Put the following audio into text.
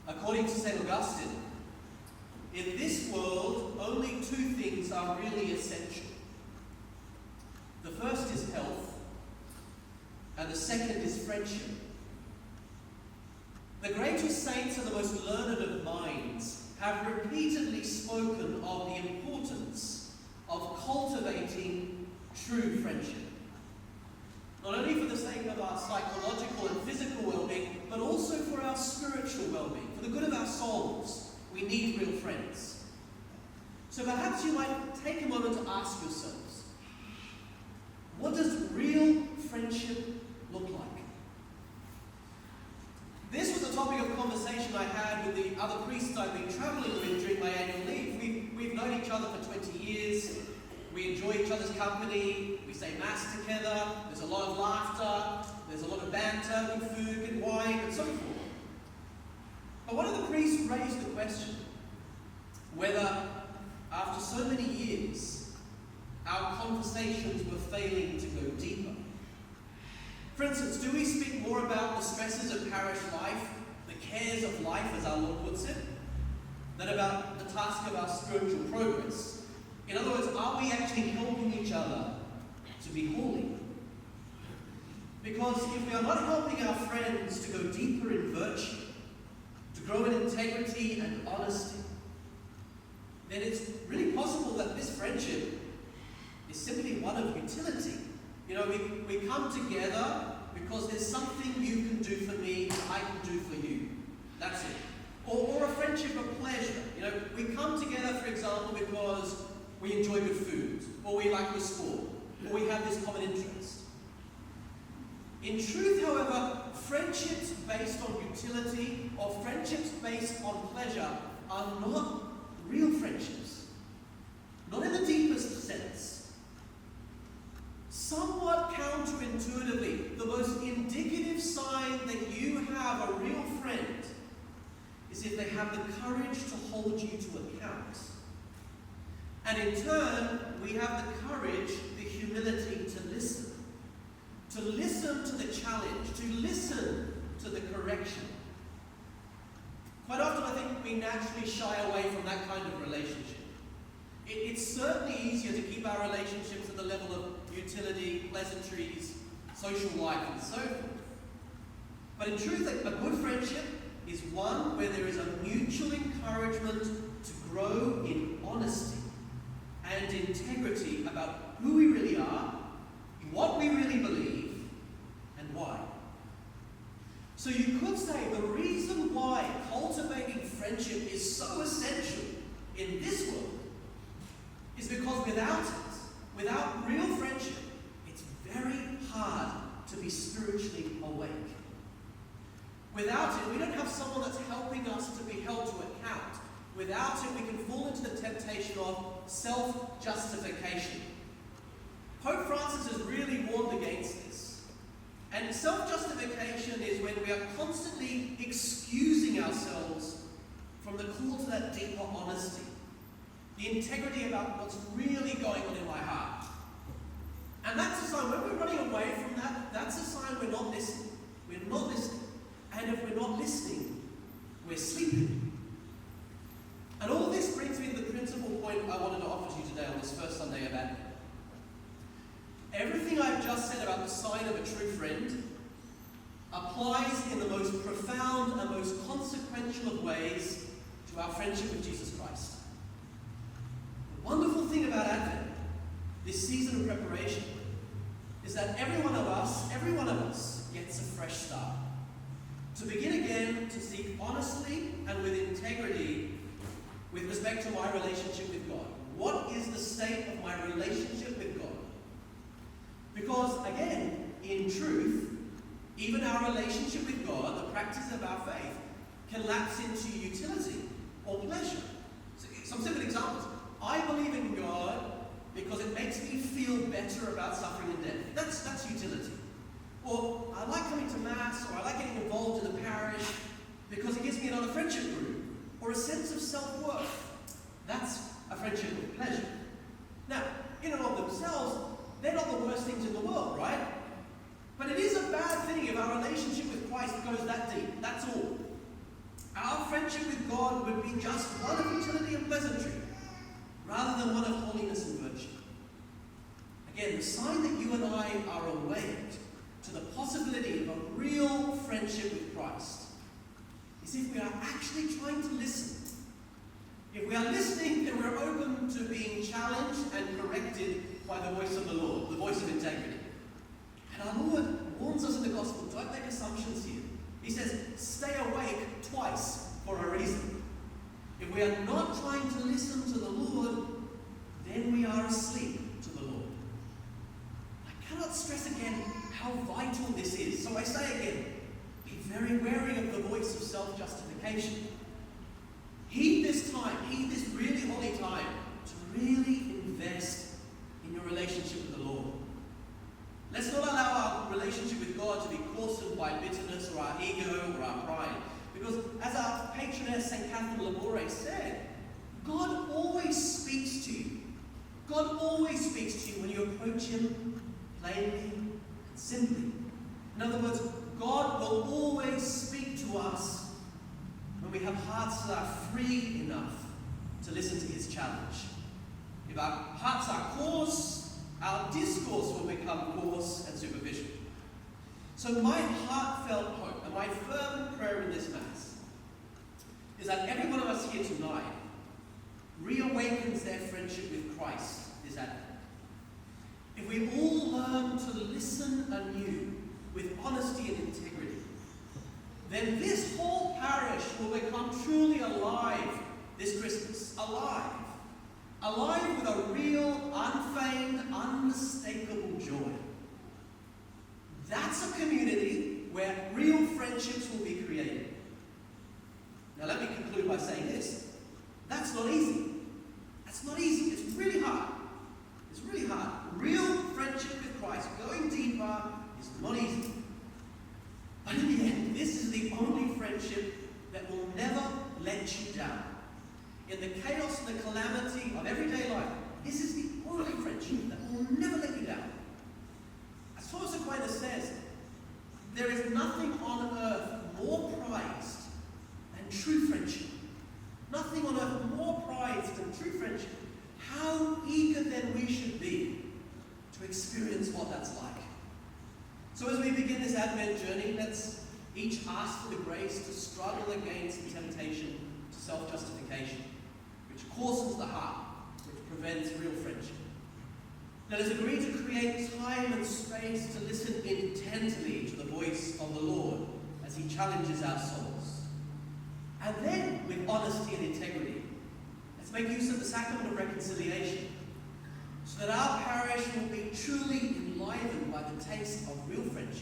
According to St. Augustine, in this world, only two things are really essential. The first is health, and the second is friendship. The greatest saints and the most learned of minds have repeatedly spoken of the importance of cultivating true friendship. Not only for the sake of our psychological and physical well-being, but also for our spiritual well-being, for the good of our souls. We need real friends. So perhaps you might take a moment to ask yourselves, what does real friendship look like? This was a topic of conversation I had with the other priests I've been travelling with during my annual leave. We've known each other for 20 years. We enjoy each other's company. We say Mass together. There's a lot of laughter. There's a lot of banter, good food, good wine, and so forth. But one of the priests raised the question whether, after so many years, our conversations were failing to go deeper. For instance, do we speak more about the stresses of parish life, the cares of life, as our Lord puts it, than about the task of our spiritual progress? In other words, are we actually helping each other to be holy? Because if we are not helping our friends to go deeper in virtue, to grow in integrity and honesty, then it's really possible that this friendship is simply one of utility. You know, we come together because there's something you can do for me that I can do for you. That's it. Or a friendship of pleasure. You know, we come together, for example, because we enjoy good food, or we like the sport, or we have this common interest. In truth, however, friendships based on utility or friendships based on pleasure are not real friendships. Not in the deepest sense. Somewhat counterintuitively, the most indicative sign that you have a real friend is if they have the courage to hold you to account. And in turn, we have the courage, the humility to listen to the challenge, to listen to the correction. Quite often I think we naturally shy away from that kind of relationship. It's certainly easier to keep our relationships at the level of utility, pleasantries, social life, and so forth. But in truth, a good friendship is one where there is a mutual encouragement to grow in honesty and integrity about who we really are, what we really believe, and why. So you could say the reason why cultivating friendship is so essential in this world is because without real friendship, it's very hard to be spiritually awake. Without it, we don't have someone that's helping us to be held to account. Without it, we can fall into the temptation of self-justification. Pope Francis has really warned against this. And self-justification is when we are constantly excusing ourselves from the call to that deeper honesty, the integrity about what's really going on in my heart. And that's a sign, when we're running away from that, that's a sign we're not listening. We're not listening. And if we're not listening, we're sleeping. And all this brings me to the principal point I wanted to offer to you today on this first Sunday of Advent. Everything I've just said about the sign of a true friend applies in the most profound and most consequential of ways to our friendship with Jesus Christ. The wonderful thing about Advent, this season of preparation, is that every one of us gets a fresh start. To begin again to seek honestly and with integrity with respect to my relationship with God. What is the state of my relationship with God? Because, again, in truth, even our relationship with God, the practice of our faith, can lapse into utility or pleasure. Some simple examples. I believe in God because it makes me feel better about suffering and death. That's utility. Or I like coming to Mass, or I like getting involved in the parish because it gives me another friendship group, or a sense of self-worth. That's a friendship of pleasure. Now, in and of themselves, they're not the worst things in the world, right? But it is a bad thing if our relationship with Christ goes that deep. That's all. Our friendship God would be just one of utility and pleasantry, rather than one of holiness and virtue. Again, the sign that you and I are awake to the possibility of a real friendship with Christ is if we are actually trying to listen. If we are listening, then we're open to being challenged and corrected by the voice of the Lord, the voice of integrity. And our Lord warns us in the gospel, don't make assumptions here. He says, stay awake twice for a reason. If we are not trying to listen to the Lord, then we are asleep to the Lord. I cannot stress again how vital this is. So I say again, be very wary of the voice of self-justification. Heed this time, heed this really holy time to really invest in your relationship with the Lord. Let's not allow our relationship with God to be coarsened by bitterness or our ego or our pride. Because as our patroness St. Catherine Laboure said, God always speaks to you. God always speaks to you when you approach him plainly and simply. In other words, God will always speak to us when we have hearts that are free enough to listen to his challenge. If our hearts are coarse, our discourse will become coarse and superficial. So my heartfelt hope and my fervent prayer in this Mass is that every one of us here tonight reawakens their friendship with Christ this Advent. If we all learn to listen anew with honesty and integrity, then this whole parish will become truly alive this Christmas. Alive. Alive with a real, unfeigned, unmistakable joy. That's a community where real friendships will be created. Now let me conclude by saying this. That's not easy. That's not easy. It's really hard. It's really hard. Real friendship with Christ, going deeper, is not easy. But in the end, this is the only friendship that will never let you down. In the chaos and the calamity of everyday life, this is the only friendship that will never let you down. As Thomas Aquinas says, there is nothing on earth more prized than true friendship. Nothing on earth more prized than true friendship. How eager then we should be to experience what that's like. So as we begin this Advent journey, let's each ask for the grace to struggle against the temptation to self-justification, which coarsens the heart, which prevents real friendship. Let us agree to create time and space to listen intently to the voice of the Lord as he challenges our souls. And then, with honesty and integrity, let's make use of the sacrament of reconciliation, so that our parish will be truly enlivened by the taste of real friendship